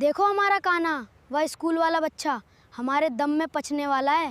देखो हमारा कान्हा, वह स्कूल वाला बच्चा हमारे दम में पचने वाला है।